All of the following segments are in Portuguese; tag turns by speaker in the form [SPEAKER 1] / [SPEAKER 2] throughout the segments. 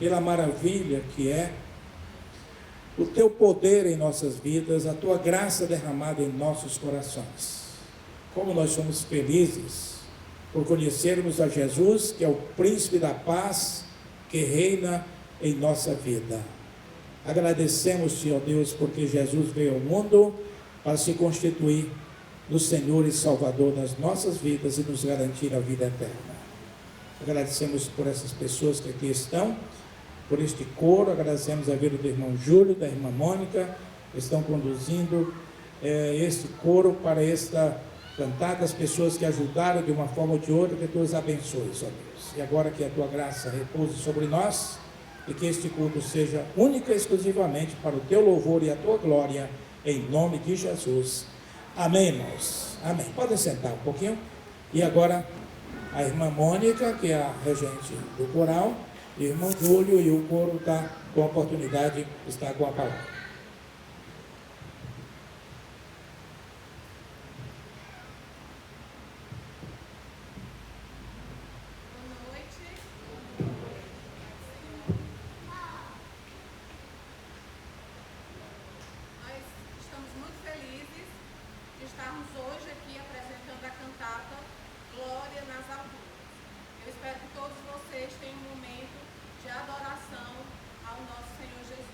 [SPEAKER 1] pela maravilha que é o teu poder em nossas vidas, a tua graça derramada em nossos corações. Como nós somos felizes por conhecermos a Jesus, que é o príncipe da paz, que reina em nossa vida. Agradecemos-te, ó Deus, porque Jesus veio ao mundo para se constituir no Senhor e Salvador das nossas vidas e nos garantir a vida eterna. Agradecemos por essas pessoas que aqui estão, por este coro, agradecemos a vida do irmão Júlio, da irmã Mônica, que estão conduzindo este coro para esta cantada, as pessoas que ajudaram de uma forma ou de outra, que tu os abençoes, ó Deus. E agora que a tua graça repouse sobre nós, e que este culto seja única e exclusivamente para o teu louvor e a tua glória, em nome de Jesus. Amém, irmãos. Amém. Podem sentar um pouquinho. E agora a irmã Mônica, que é a regente do coral, e o irmão Júlio, e o coro está com a oportunidade, está com a palavra.
[SPEAKER 2] Vocês têm um momento de adoração ao nosso Senhor Jesus.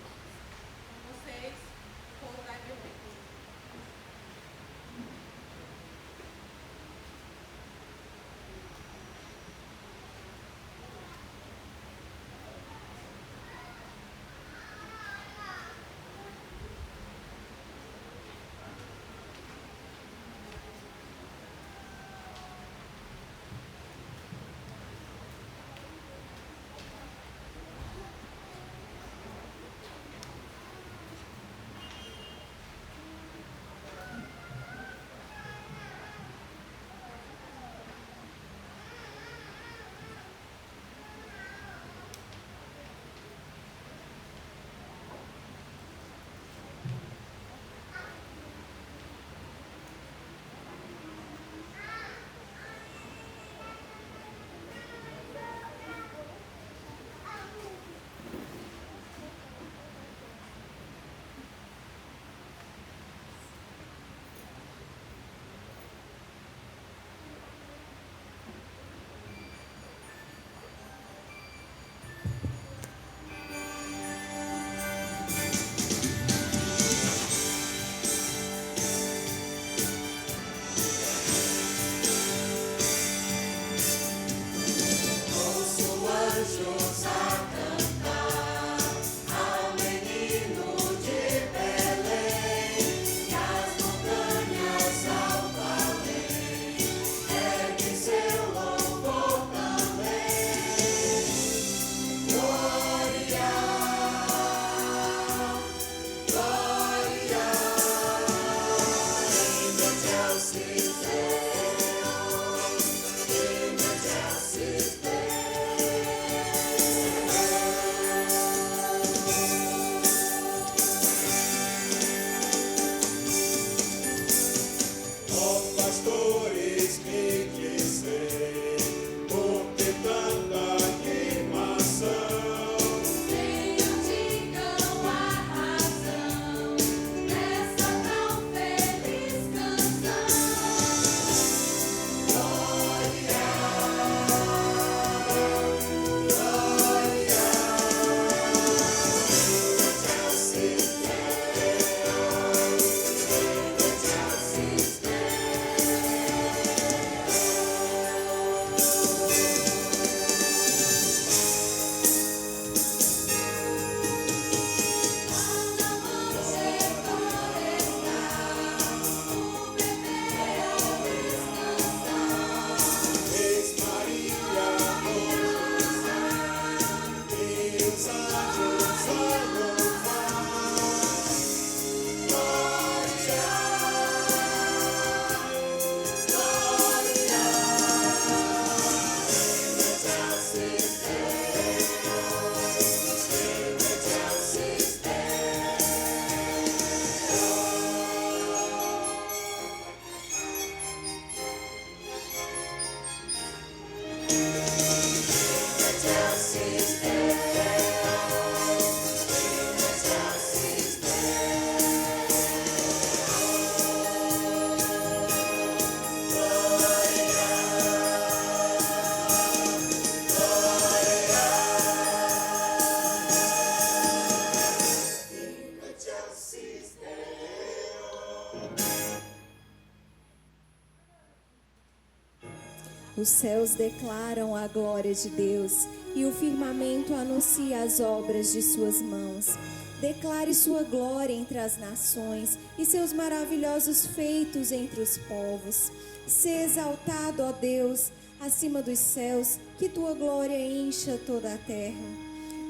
[SPEAKER 2] Os céus declaram a glória de Deus e o firmamento anuncia as obras de suas mãos. Declare sua glória entre as nações e seus maravilhosos feitos entre os povos. Sê exaltado, ó Deus, acima dos céus, que tua glória encha toda a terra.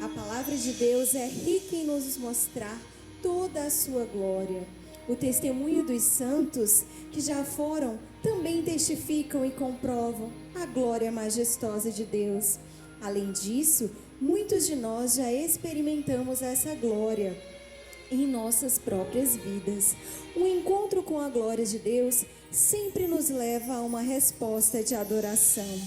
[SPEAKER 2] A palavra de Deus é rica em nos mostrar toda a sua glória. O testemunho dos santos que já foram também testificam e comprovam a glória majestosa de Deus. Além disso, muitos de nós já experimentamos essa glória em nossas próprias vidas. O encontro com a glória de Deus sempre nos leva a uma resposta de adoração.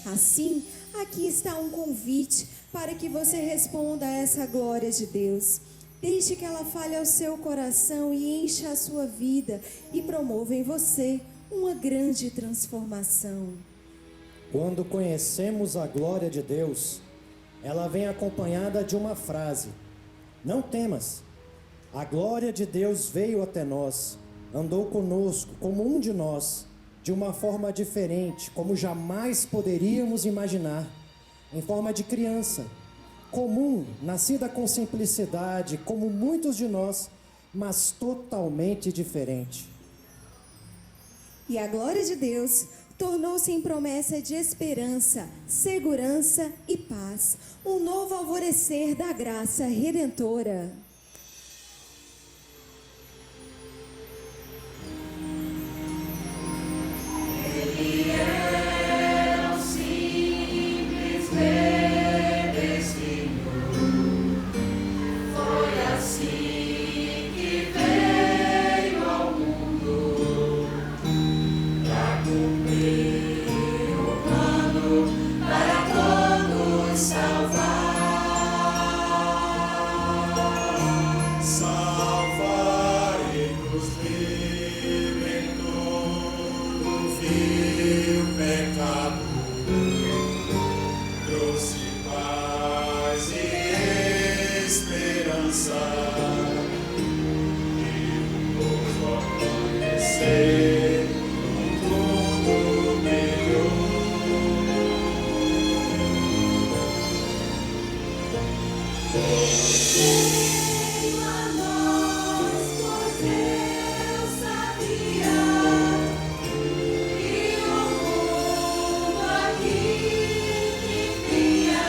[SPEAKER 2] Assim, aqui está um convite para que você responda a essa glória de Deus. Deixe que ela fale ao seu coração e encha a sua vida e promova em você uma grande transformação.
[SPEAKER 3] Quando conhecemos a glória de Deus, ela vem acompanhada de uma frase: não temas, a glória de Deus veio até nós, andou conosco como um de nós, de uma forma diferente, como jamais poderíamos imaginar, em forma de criança, comum, nascida com simplicidade, como muitos de nós, mas totalmente diferente.
[SPEAKER 2] E a glória de Deus tornou-se em promessa de esperança, segurança e paz, um novo alvorecer da graça redentora.
[SPEAKER 4] Ele é um simples bebezinho, foi assim que veio ao mundo, pra cumprir o plano para todos salvar.
[SPEAKER 5] Salvar e nos libertou do vil pecado, trouxe paz e esperança, e um novo amanhecer no mundo brilhou.
[SPEAKER 4] Veio a nós, pois Deus sabia que o mundo aqui vivia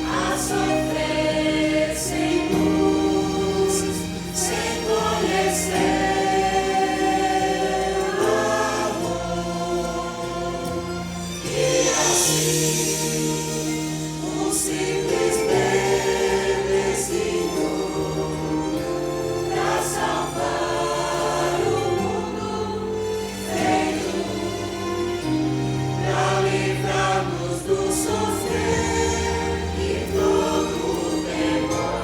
[SPEAKER 4] a sofrer sem luz, sem conhecer o amor. E assim um simples bebezinho pra salvar o mundo veio, pra livrar-nos do sofrer e todo o temor.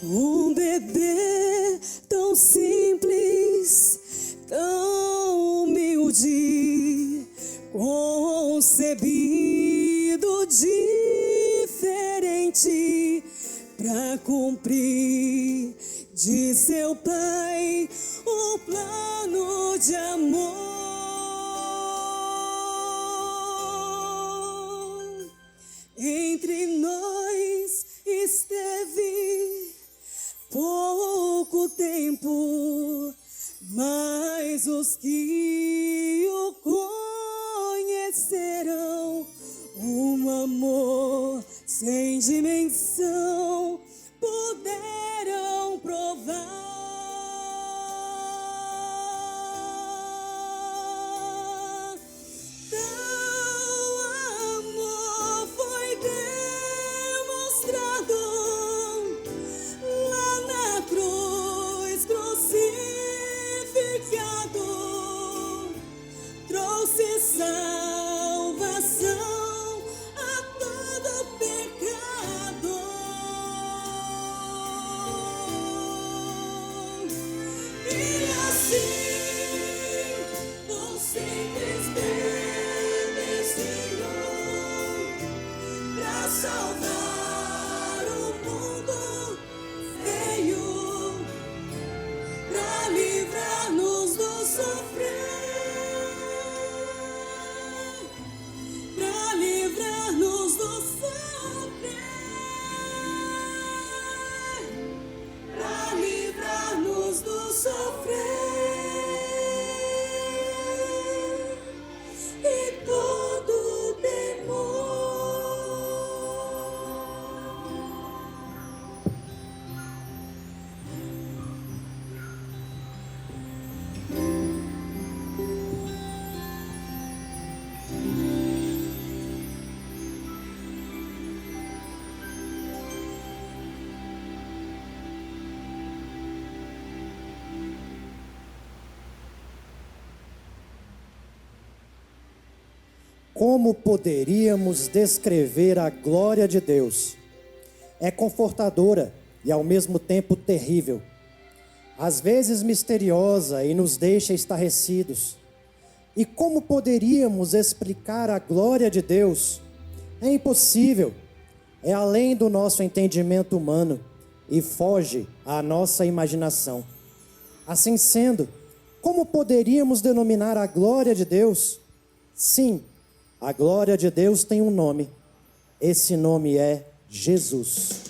[SPEAKER 6] Um bebê tão simples, tão humilde, concebido diferente, pra cumprir de seu pai o plano de amor. Entre nós esteve pouco tempo, mas os que o conhecerão, um amor sem dimensão, puderam provar. Tal amor foi demonstrado lá na cruz, crucificado, trouxe salvação a todo pecador. livrar-nos do sofrer, pra livrar-nos do sofrer, pra livrar-nos do sofrer e todo temor.
[SPEAKER 3] Como poderíamos descrever a glória de Deus? É confortadora e ao mesmo tempo terrível. Às vezes misteriosa e nos deixa estarrecidos. E como poderíamos explicar a glória de Deus? É impossível. É além do nosso entendimento humano e foge à nossa imaginação. Assim sendo, como poderíamos denominar a glória de Deus? Sim, a glória de Deus tem um nome. Esse nome é Jesus.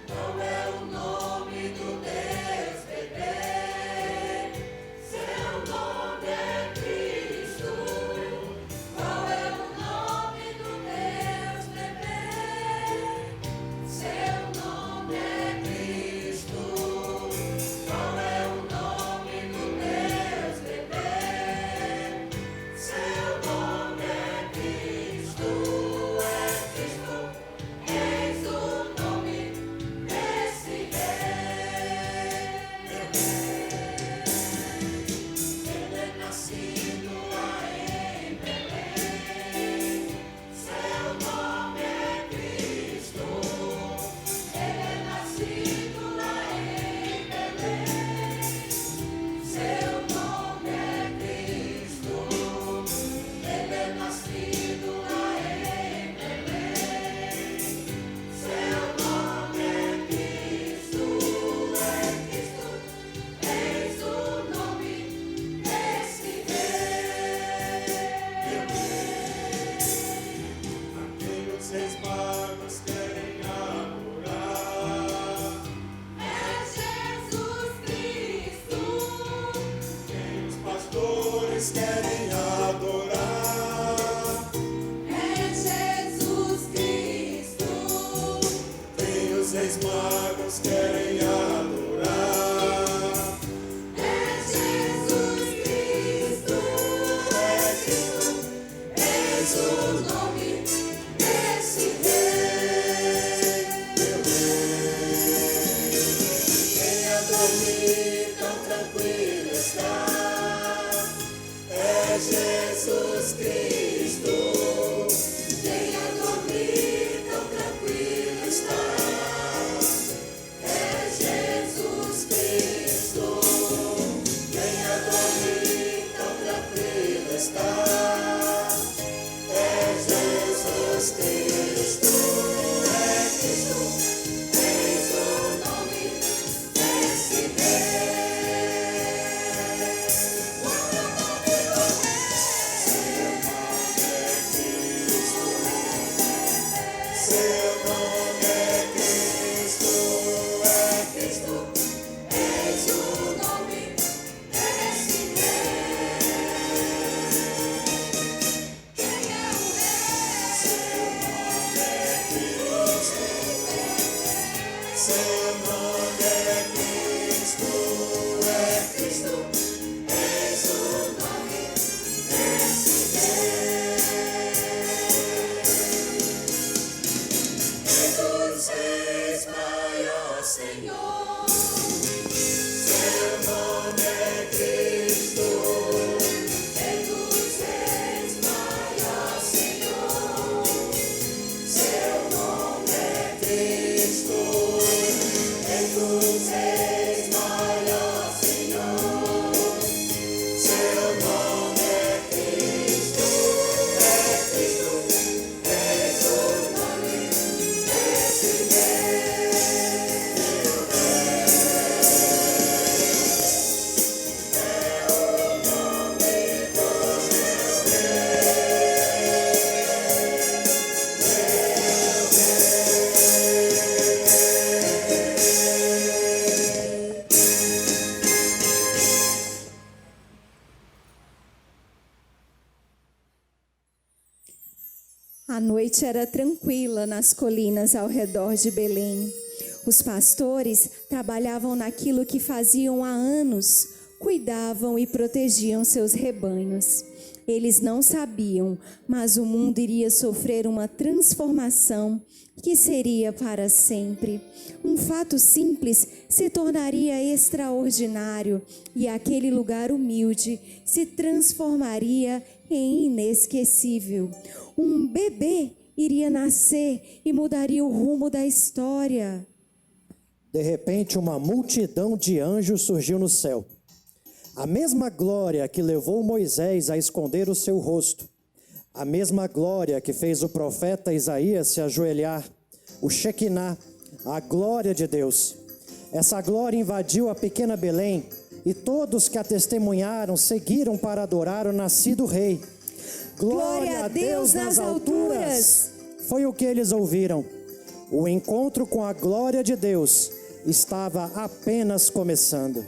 [SPEAKER 4] Qual é o nome do Deus bebê? Seu nome é Cristo. Qual é o nome do Deus bebê? Seu nome é Cristo. Qual é o nome do Deus bebê? Seu nome é Cristo. É Cristo. Eis o nome desse rei. Ele é nascido lá em Belém. Seu nome é Cristo. Ele é nascido lá em Belém. Seu nome é Cristo. Ele é nascido lá em Belém. Seu nome é Cristo. É Cristo. Eis o nome desse rei.
[SPEAKER 5] Aqui os reis magos querem adorar.
[SPEAKER 4] É Jesus Cristo.
[SPEAKER 5] Quem os pastores querem adorar.
[SPEAKER 4] É Jesus Cristo.
[SPEAKER 5] Quem os reis magos querem adorar.
[SPEAKER 4] É Jesus Cristo. É Cristo. Eis o nome desse rei.
[SPEAKER 5] Quem a dormir tão tranquilo está. É Jesus Cristo.
[SPEAKER 4] Quem a dormir tão tranquilo está. É Jesus Cristo.
[SPEAKER 5] Quem a dormir tão tranquilo está. É Jesus Cristo.
[SPEAKER 4] É Cristo. Eis o nome desse rei. Qual é o nome do rei?
[SPEAKER 5] Seu nome é Cristo.
[SPEAKER 4] É Cristo. Eis o nome desse rei. Quem é o rei?
[SPEAKER 5] Seu nome é Cristo. Seu nome é Cristo.
[SPEAKER 4] É Cristo. Eis o nome desse rei. Jesus reis, maior Senhor.
[SPEAKER 5] Seu nome é Cristo.
[SPEAKER 4] Jesus reis, maior Senhor. Seu nome é
[SPEAKER 5] Cristo.
[SPEAKER 4] Jesus reis.
[SPEAKER 2] noite era tranquila nas colinas ao redor de Belém. Os pastores trabalhavam naquilo que faziam há anos, cuidavam e protegiam seus rebanhos. Eles não sabiam, mas o mundo iria sofrer uma transformação que seria para sempre. Um fato simples se tornaria extraordinário e aquele lugar humilde se transformaria em inesquecível. Um bebê iria nascer e mudaria o rumo da história.
[SPEAKER 3] De repente, uma multidão de anjos surgiu no céu. A mesma glória que levou Moisés a esconder o seu rosto, a mesma glória que fez o profeta Isaías se ajoelhar, o Shekinah, a glória de Deus. Essa glória invadiu a pequena Belém e todos que a testemunharam seguiram para adorar o nascido rei.
[SPEAKER 2] Glória a Deus nas alturas!
[SPEAKER 3] Foi o que eles ouviram. O encontro com a glória de Deus estava apenas começando.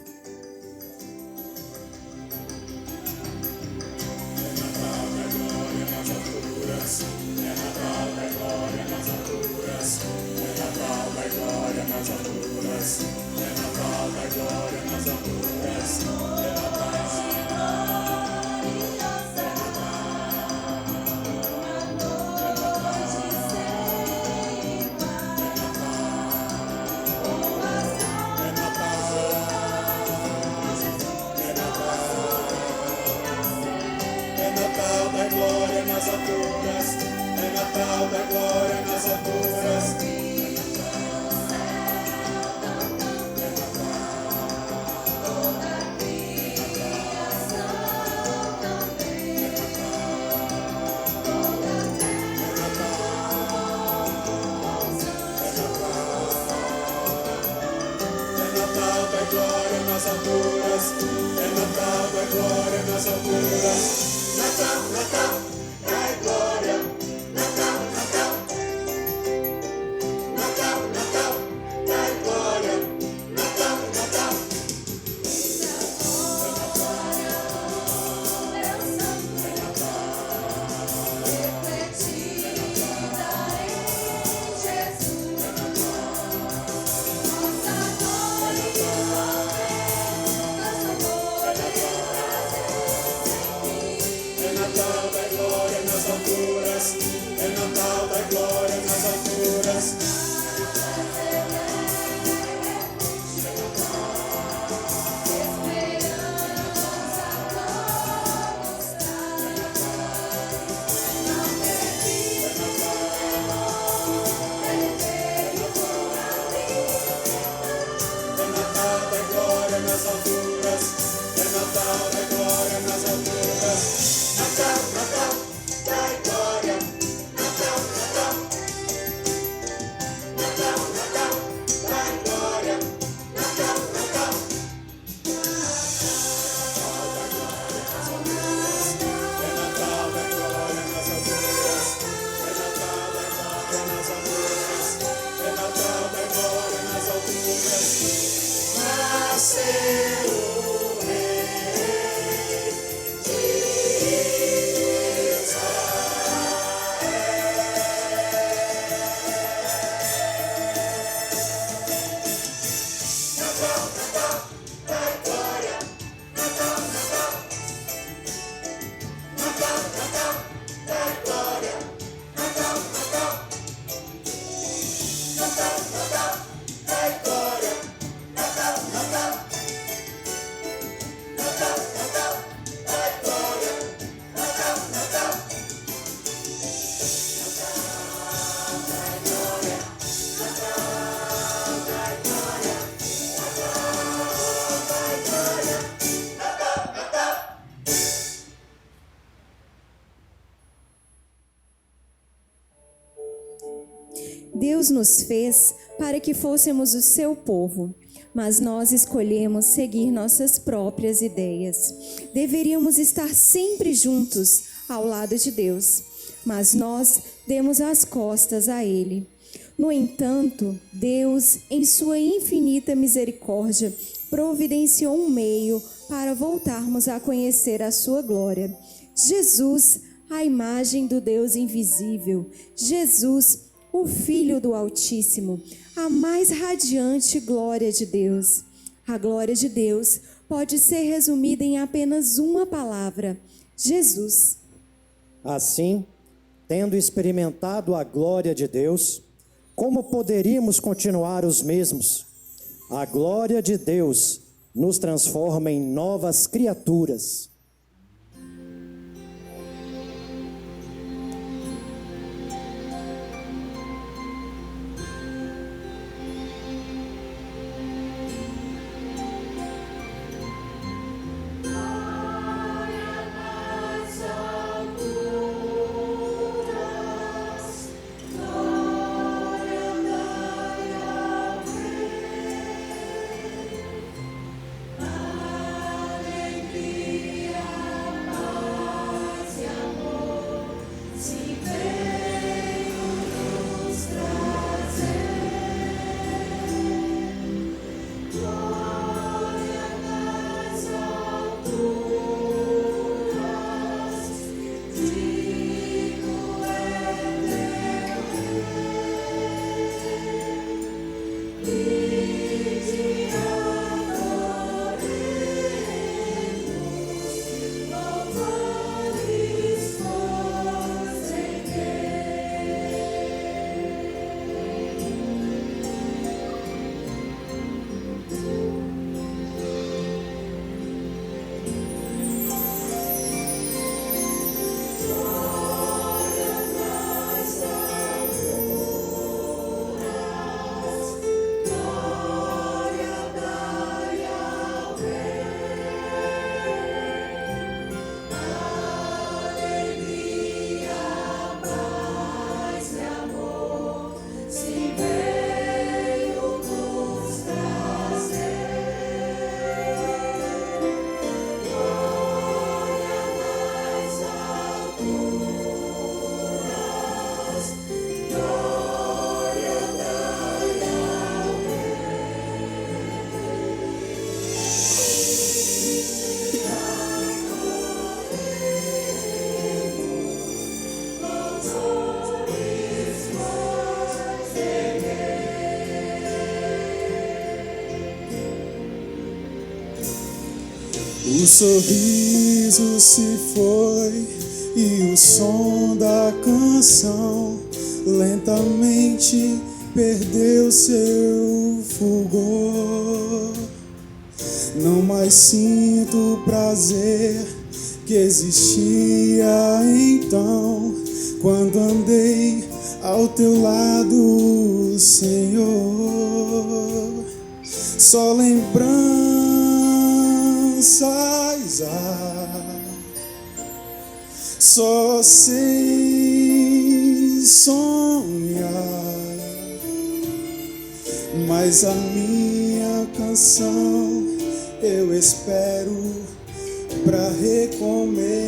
[SPEAKER 2] Deus nos fez para que fôssemos o seu povo, mas nós escolhemos seguir nossas próprias ideias. Deveríamos estar sempre juntos ao lado de Deus, mas nós demos as costas a Ele. No entanto, Deus, em sua infinita misericórdia, providenciou um meio para voltarmos a conhecer a sua glória. Jesus, a imagem do Deus invisível, Jesus, o Filho do Altíssimo, a mais radiante glória de Deus. A glória de Deus pode ser resumida em apenas uma palavra: Jesus.
[SPEAKER 3] Assim, tendo experimentado a glória de Deus, como poderíamos continuar os mesmos? A glória de Deus nos transforma em novas criaturas.
[SPEAKER 5] O sorriso se foi e o som da canção lentamente perdeu seu fulgor. Não mais sinto o prazer que existia então, quando andei ao teu lado, Senhor. Só lembranças, só sei sonhar, mas a minha canção eu espero pra recomeçar.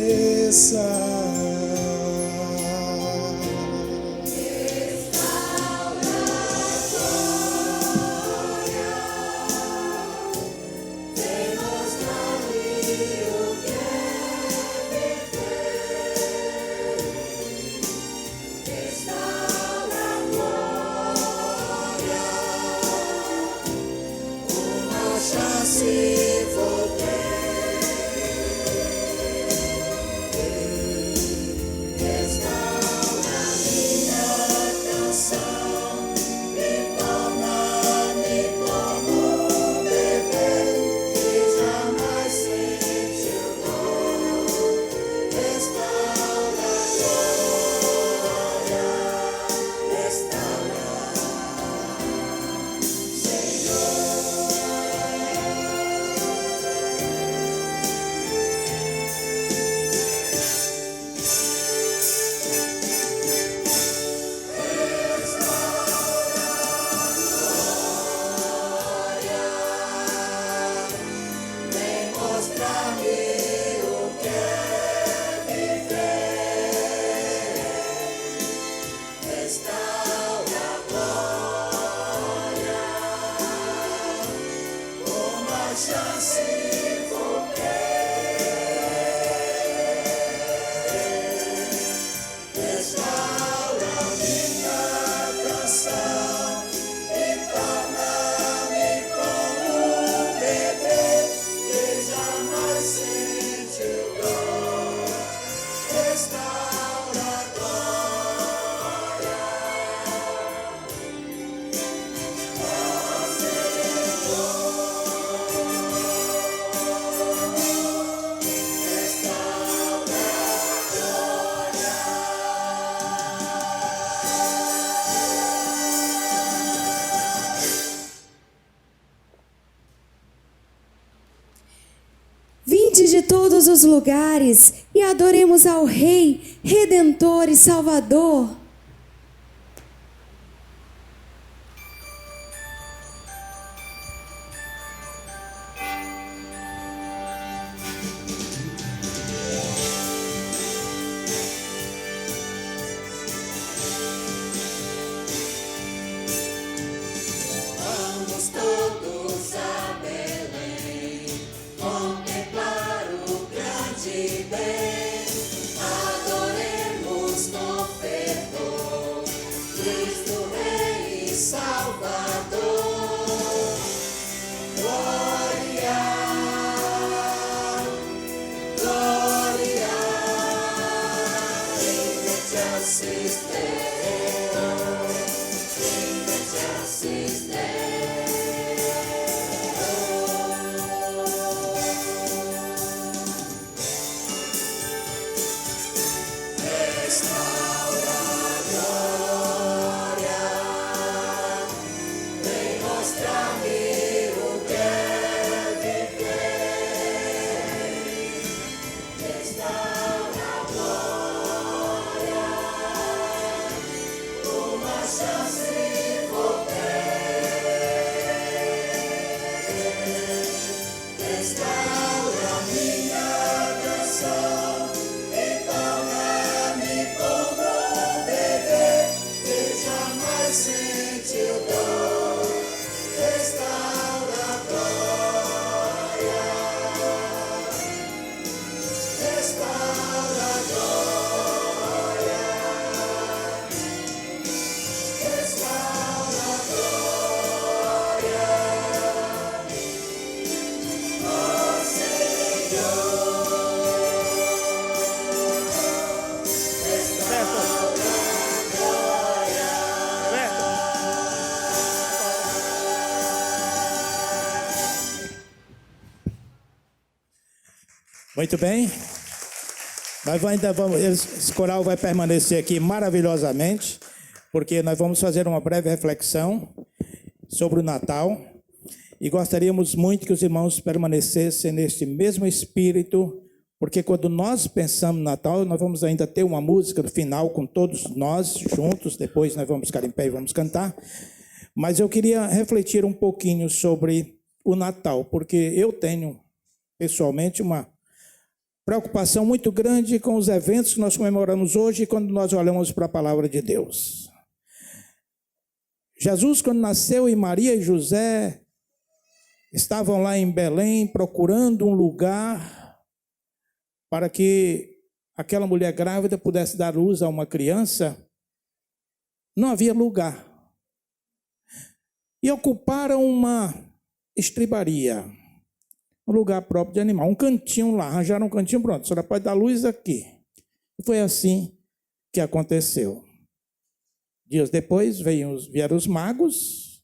[SPEAKER 2] Vinde de todos os lugares e adoremos ao Rei, Redentor e Salvador.
[SPEAKER 4] Vamos todos a Belém, contemplar o grande bem, adoremos com fervor, Cristo Rei e Salvador. Glória, glória, in the justice Deo, in the justice Deo.
[SPEAKER 1] Muito bem. Esse coral vai permanecer aqui maravilhosamente, porque nós vamos fazer uma breve reflexão sobre o Natal e gostaríamos muito que os irmãos permanecessem neste mesmo espírito, porque quando nós pensamos no Natal, nós vamos ainda ter uma música no final com todos nós juntos, depois nós vamos ficar em pé e vamos cantar, mas eu queria refletir um pouquinho sobre o Natal, porque eu tenho pessoalmente uma preocupação muito grande com os eventos que nós comemoramos hoje quando nós olhamos para a palavra de Deus. Jesus, quando nasceu, e Maria e José estavam lá em Belém procurando um lugar para que aquela mulher grávida pudesse dar luz a uma criança, não havia lugar. E ocuparam uma estribaria, um lugar próprio de animal, um cantinho lá, arranjaram um cantinho, pronto, a senhora pode dar luz aqui. E foi assim que aconteceu. Dias depois vieram os magos,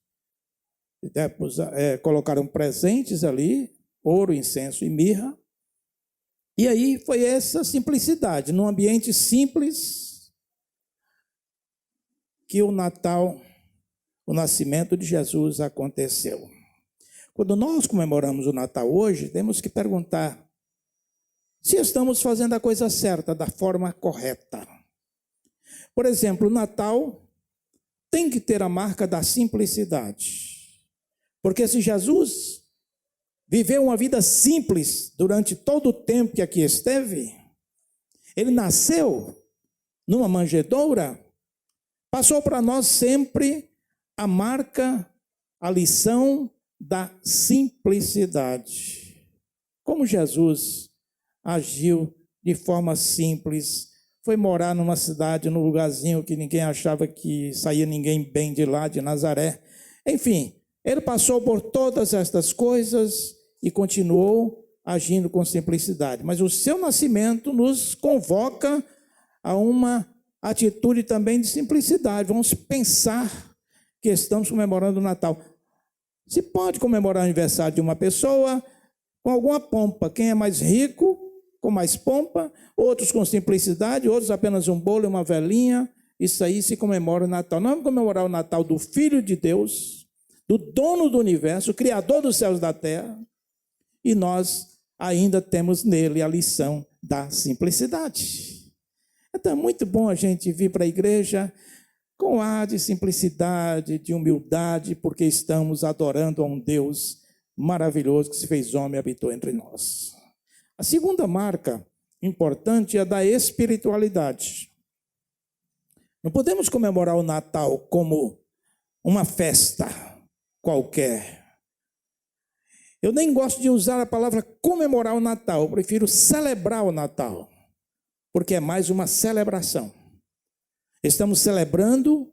[SPEAKER 1] colocaram presentes ali, ouro, incenso e mirra, e aí foi essa simplicidade, num ambiente simples, que o Natal, o nascimento de Jesus aconteceu. Quando nós comemoramos o Natal hoje, temos que perguntar se estamos fazendo a coisa certa, da forma correta. Por exemplo, o Natal tem que ter a marca da simplicidade. Porque se Jesus viveu uma vida simples durante todo o tempo que aqui esteve, ele nasceu numa manjedoura, passou para nós sempre a marca, a lição da simplicidade. Como Jesus agiu de forma simples, foi morar numa cidade, num lugarzinho que ninguém achava que saía ninguém bem de lá, de Nazaré. Enfim, ele passou por todas estas coisas e continuou agindo com simplicidade. Mas o seu nascimento nos convoca a uma atitude também de simplicidade. Vamos pensar que estamos comemorando o Natal. Se pode comemorar o aniversário de uma pessoa com alguma pompa. Quem é mais rico, com mais pompa, outros com simplicidade, outros apenas um bolo e uma velinha. Isso aí se comemora o Natal. Nós vamos comemorar o Natal do Filho de Deus, do dono do universo, Criador dos céus e da terra, e nós ainda temos nele a lição da simplicidade. Então é muito bom a gente vir para a igreja com ar de simplicidade, de humildade, porque estamos adorando a um Deus maravilhoso que se fez homem e habitou entre nós. A segunda marca importante é a da espiritualidade. Não podemos comemorar o Natal como uma festa qualquer. Eu nem gosto de usar a palavra comemorar o Natal, eu prefiro celebrar o Natal, porque é mais uma celebração. Estamos celebrando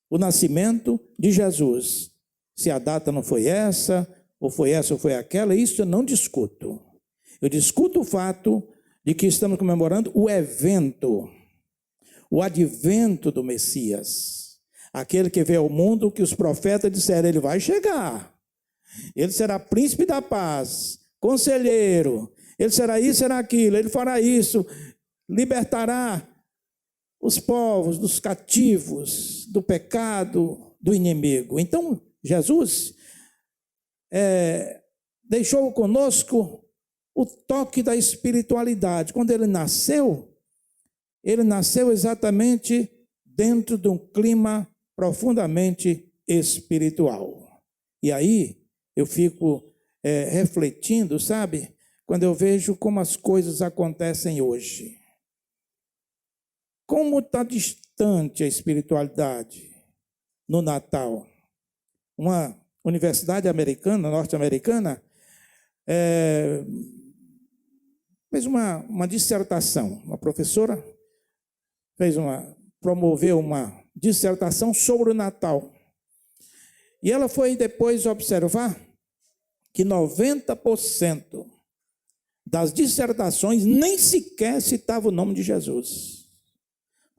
[SPEAKER 1] o nascimento de Jesus. Se a data não foi essa ou foi aquela, isso eu não discuto. Eu discuto o fato de que estamos comemorando o evento, o advento do Messias. Aquele que veio ao mundo, que os profetas disseram, ele vai chegar. Ele será príncipe da paz, conselheiro, ele será isso, será aquilo, ele fará isso, libertará os povos dos cativos, do pecado, do inimigo. Então, Jesus deixou conosco o toque da espiritualidade. Quando ele nasceu exatamente dentro de um clima profundamente espiritual. E aí eu fico refletindo, sabe, quando eu vejo como as coisas acontecem hoje. Como está distante a espiritualidade no Natal. Uma universidade americana, norte-americana, fez uma dissertação. Uma professora promoveu uma dissertação sobre o Natal. E ela foi depois observar que 90% das dissertações nem sequer citava o nome de Jesus.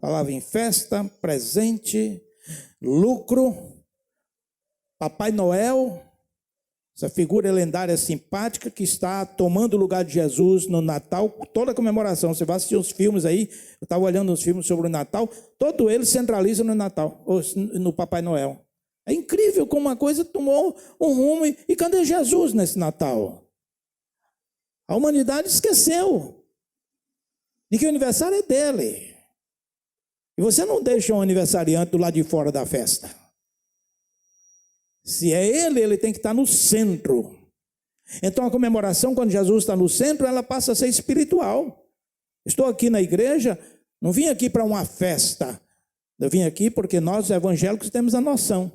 [SPEAKER 1] Falava em festa, presente, lucro, Papai Noel, essa figura lendária simpática que está tomando o lugar de Jesus no Natal, toda a comemoração. Você vai assistir os filmes aí, eu estava olhando os filmes sobre o Natal, todo ele centraliza no Natal, ou no Papai Noel. É incrível como uma coisa tomou um rumo, e cadê Jesus nesse Natal? A humanidade esqueceu de que o aniversário é dele. E você não deixa um aniversariante do lado de fora da festa. Se é ele tem que estar no centro. Então a comemoração, quando Jesus está no centro, ela passa a ser espiritual. Estou aqui na igreja, não vim aqui para uma festa. Eu vim aqui porque nós evangélicos temos a noção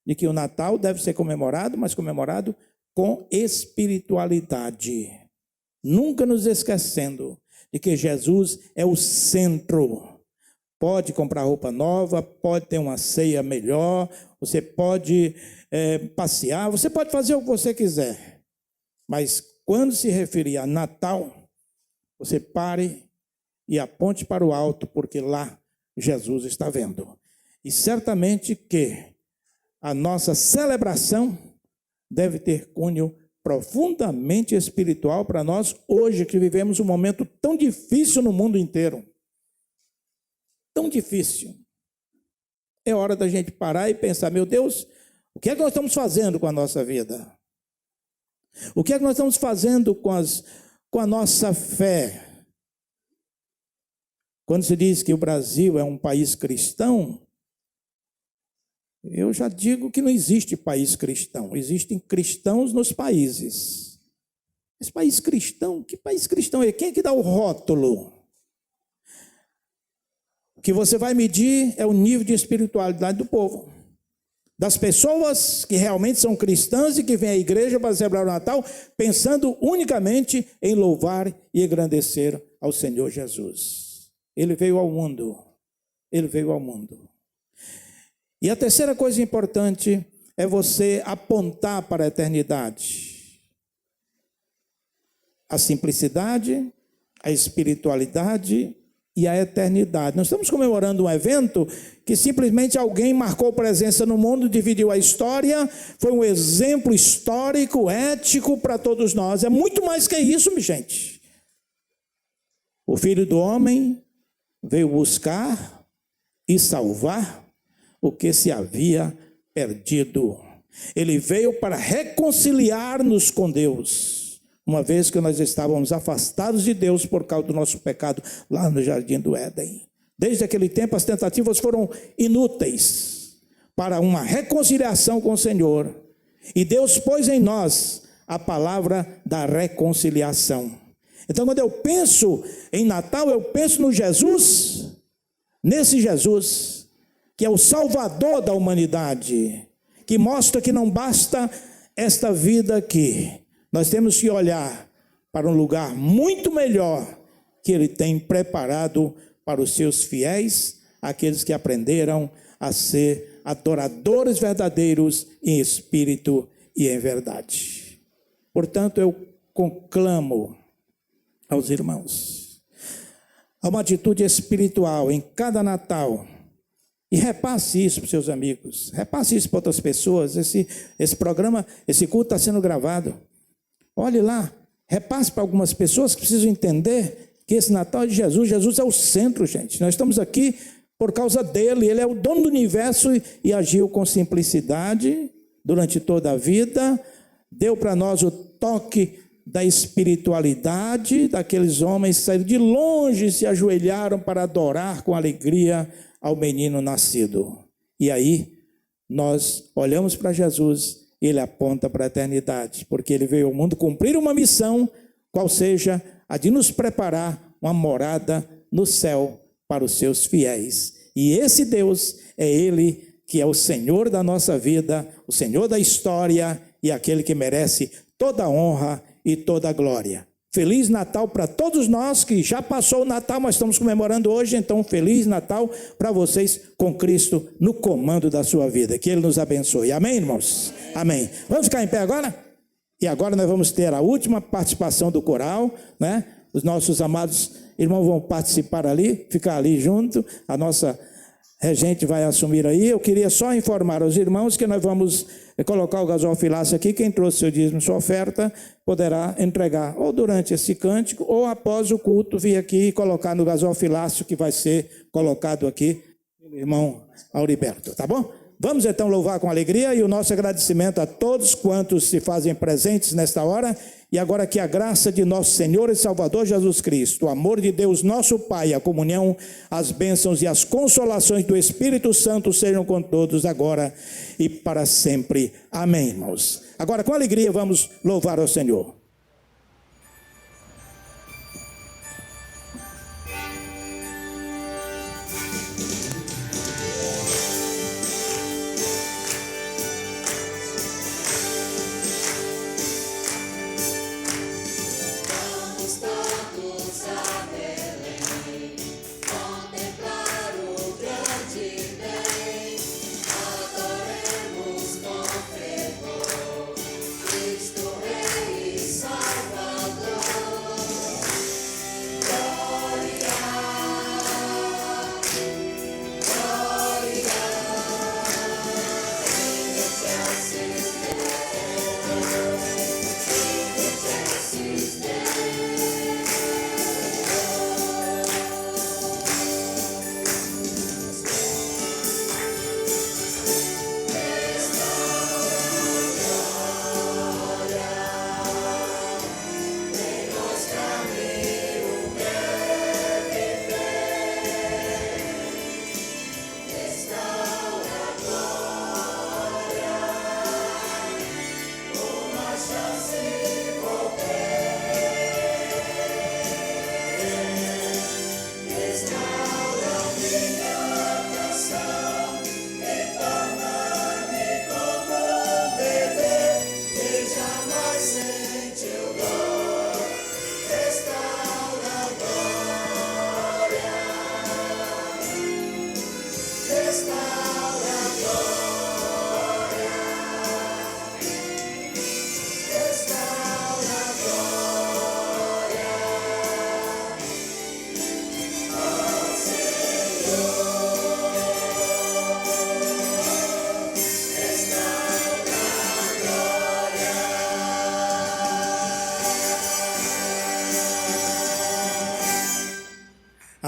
[SPEAKER 1] de que o Natal deve ser comemorado, mas comemorado com espiritualidade. Nunca nos esquecendo de que Jesus é o centro. Pode comprar roupa nova, pode ter uma ceia melhor, você pode passear, você pode fazer o que você quiser. Mas quando se referir a Natal, você pare e aponte para o alto, porque lá Jesus está vendo. E certamente que a nossa celebração deve ter cunho profundamente espiritual para nós, hoje que vivemos um momento tão difícil no mundo inteiro. Tão difícil. É hora da gente parar e pensar, meu Deus, o que é que nós estamos fazendo com a nossa vida? O que é que nós estamos fazendo com a nossa fé? Quando se diz que o Brasil é um país cristão, eu já digo que não existe país cristão. Existem cristãos nos países. Esse país cristão, que país cristão é? Quem é que dá o rótulo? O que você vai medir é o nível de espiritualidade do povo. Das pessoas que realmente são cristãs e que vêm à igreja para celebrar o Natal, pensando unicamente em louvar e engrandecer ao Senhor Jesus. Ele veio ao mundo. Ele veio ao mundo. E a terceira coisa importante é você apontar para a eternidade. A simplicidade, a espiritualidade e a eternidade. Nós estamos comemorando um evento que simplesmente alguém marcou presença no mundo, dividiu a história, foi um exemplo histórico, ético para todos nós. É muito mais que isso, minha gente. O Filho do Homem veio buscar e salvar o que se havia perdido. Ele veio para reconciliar-nos com Deus. uma vez que nós estávamos afastados de Deus por causa do nosso pecado lá no Jardim do Éden. Desde aquele tempo as tentativas foram inúteis para uma reconciliação com o Senhor. E Deus pôs em nós a palavra da reconciliação. Então, quando eu penso em Natal, eu penso no Jesus, nesse Jesus, que é o Salvador da humanidade, que mostra que não basta esta vida aqui. Nós temos que olhar para um lugar muito melhor que Ele tem preparado para os seus fiéis, aqueles que aprenderam a ser adoradores verdadeiros em espírito e em verdade. Portanto, eu conclamo aos irmãos a uma atitude espiritual em cada Natal. E repasse isso para os seus amigos, repasse isso para outras pessoas. Esse programa, esse culto está sendo gravado. Olhe lá, repasse para algumas pessoas que precisam entender que esse Natal é de Jesus. Jesus é o centro, gente. Nós estamos aqui por causa dele. Ele é o dono do universo e agiu com simplicidade durante toda a vida. Deu para nós o toque da espiritualidade daqueles homens que saíram de longe e se ajoelharam para adorar com alegria ao menino nascido. E aí nós olhamos para Jesus, ele aponta para a eternidade, porque ele veio ao mundo cumprir uma missão, qual seja a de nos preparar uma morada no céu para os seus fiéis. E esse Deus é ele que é o Senhor da nossa vida, o Senhor da história e aquele que merece toda a honra e toda a glória. Feliz Natal para todos nós, que já passou o Natal, mas estamos comemorando hoje, então Feliz Natal para vocês com Cristo no comando da sua vida. Que Ele nos abençoe. Amém, irmãos? Amém. Vamos ficar em pé agora? E agora nós vamos ter a última participação do coral, né? Os nossos amados irmãos vão participar ali, ficar ali junto. A nossa regente vai assumir aí. Eu queria só informar aos irmãos que nós vamos colocar o gasofilácio aqui. Quem trouxe seu dízimo, sua oferta, poderá entregar ou durante esse cântico ou após o culto vir aqui e colocar no gasofilácio que vai ser colocado aqui pelo irmão Auriberto, tá bom? Vamos então louvar com alegria e o nosso agradecimento a todos quantos se fazem presentes nesta hora. E agora que a graça de nosso Senhor e Salvador Jesus Cristo, o amor de Deus nosso Pai, a comunhão, as bênçãos e as consolações do Espírito Santo sejam com todos agora e para sempre. Amém, irmãos. Agora com alegria vamos louvar ao Senhor.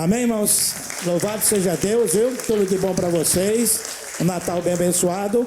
[SPEAKER 1] Amém, irmãos? Louvado seja Deus, viu? Tudo de bom para vocês. Um Natal bem abençoado.